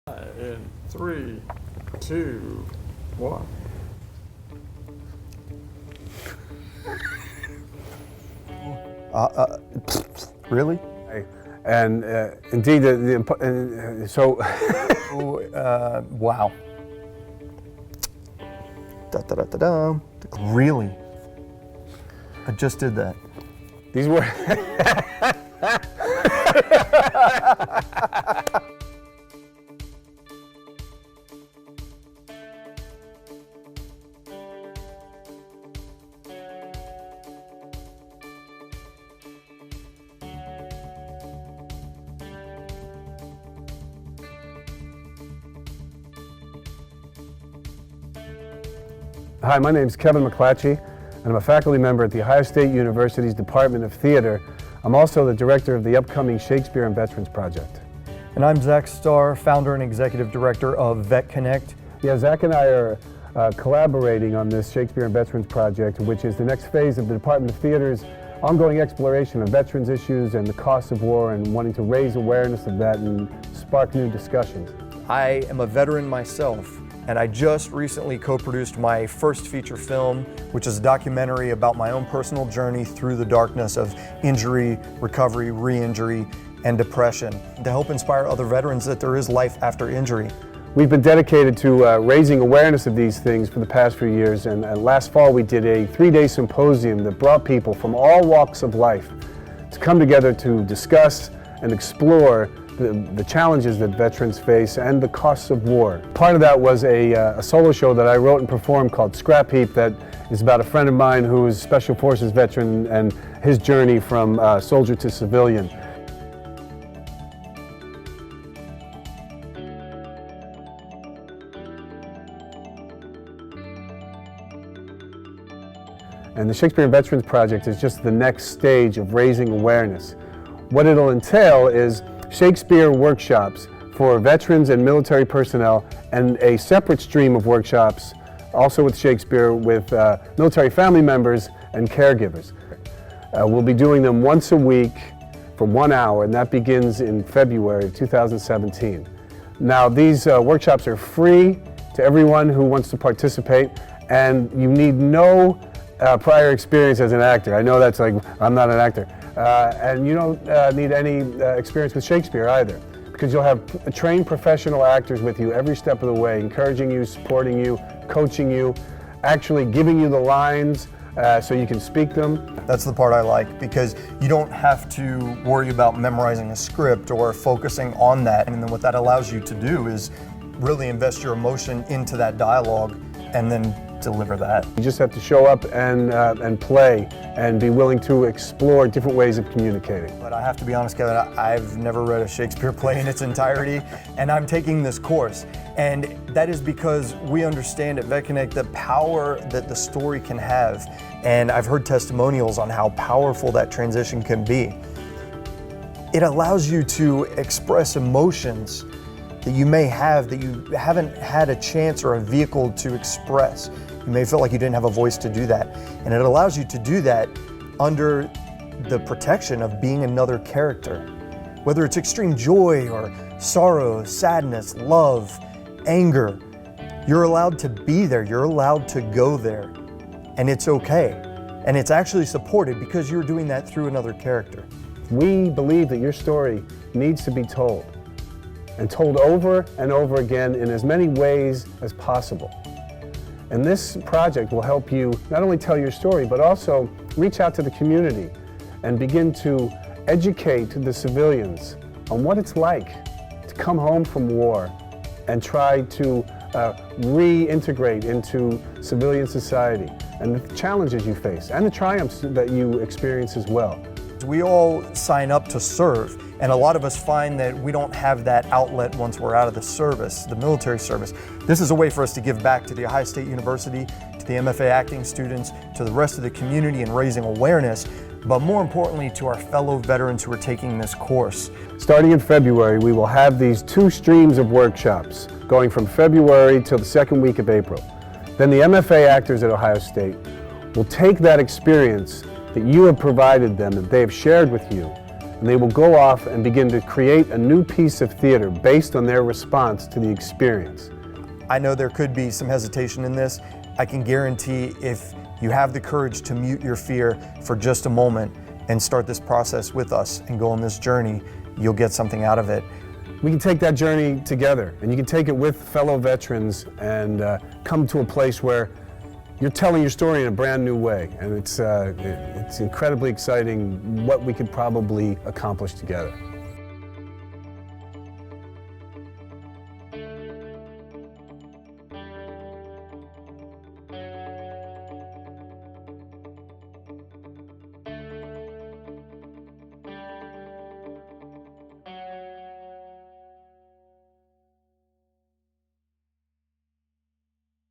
In 3, 2, 1. Really? And indeed, so Wow. Da, da, da, da, da. Really? I just did that. these were. Hi, my name is Kevin McClatchy, and I'm a faculty member at The Ohio State University's Department of Theater. I'm also the director of the upcoming Shakespeare Veterans project. And I'm Zach Starr, founder and executive director of Vet Connect. Yeah, Zach and I are collaborating on this Shakespeare Veterans project, which is the next phase of the Department of Theater's ongoing exploration of veterans issues and the costs of war, and wanting to raise awareness of that and spark new discussions. I am a veteran myself, and I just recently co-produced my first feature film, which is a documentary about my own personal journey through the darkness of injury, recovery, re-injury, and depression, to help inspire other veterans that there is life after injury. We've been dedicated to raising awareness of these things for the past few years, and last fall we did a 3-day symposium that brought people from all walks of life to come together to discuss and explore the challenges that veterans face and the costs of war. Part of that was a solo show that I wrote and performed called Scrap Heap, that is about a friend of mine who is a Special Forces veteran and his journey from soldier to civilian. And the Shakespeare Veterans Project is just the next stage of raising awareness. What it'll entail is Shakespeare workshops for veterans and military personnel, and a separate stream of workshops also with Shakespeare with military family members and caregivers. We'll be doing them once a week for 1 hour, and that begins in February of 2017. Now, these workshops are free to everyone who wants to participate, and you need no prior experience as an actor. I know that's like, I'm not an actor. And you don't need any experience with Shakespeare either, because you'll have trained professional actors with you every step of the way, encouraging you, supporting you, coaching you, actually giving you the lines so you can speak them. That's the part I like, because you don't have to worry about memorizing a script or focusing on that. And then what that allows you to do is really invest your emotion into that dialogue and then deliver that. You just have to show up and play and be willing to explore different ways of communicating. But I have to be honest, Kevin, I've never read a Shakespeare play in its entirety, and I'm taking this course. And that is because we understand at Vet Connect the power that the story can have. And I've heard testimonials on how powerful that transition can be. It allows you to express emotions that you may have that you haven't had a chance or a vehicle to express. You may feel like you didn't have a voice to do that. And it allows you to do that under the protection of being another character. Whether it's extreme joy or sorrow, sadness, love, anger, you're allowed to be there, you're allowed to go there. And it's okay. And it's actually supported because you're doing that through another character. We believe that your story needs to be told, and told over and over again in as many ways as possible. And this project will help you not only tell your story, but also reach out to the community and begin to educate the civilians on what it's like to come home from war and try to reintegrate into civilian society, and the challenges you face and the triumphs that you experience as well. We all sign up to serve, and a lot of us find that we don't have that outlet once we're out of the service, the military service. This is a way for us to give back to The Ohio State University, to the MFA acting students, to the rest of the community in raising awareness, but more importantly to our fellow veterans who are taking this course. Starting in February, we will have these 2 streams of workshops going from February till the 2nd week of April. Then the MFA actors at Ohio State will take that experience that you have provided them, that they have shared with you, and they will go off and begin to create a new piece of theater based on their response to the experience. I know there could be some hesitation in this. I can guarantee if you have the courage to mute your fear for just a moment and start this process with us and go on this journey, you'll get something out of it. We can take that journey together, and you can take it with fellow veterans and come to a place where you're telling your story in a brand new way. And it's incredibly exciting what we could probably accomplish together.